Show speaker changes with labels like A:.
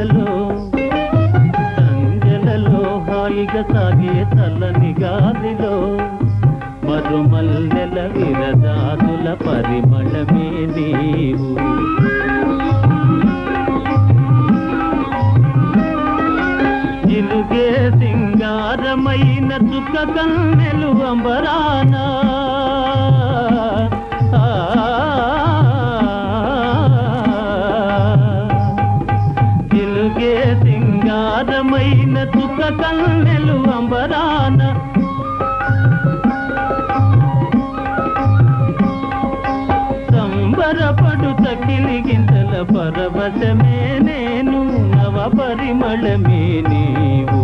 A: సంధ్యలలో సంధ్యలలో హాయిగా సాగే చల్లని గాలిలో మరుమల్లెల విరజాతుల పరిమళమే నీవు. జిలుగే సింగారమైన చుక్క కన్నెలు అంబరానా జిలుగే సింగారమైన చుక్క కన్నెలు అంబరాన సంబరపడు తకిలి గింతల పరవశమే నేను నవ పరిమళమే నీవు.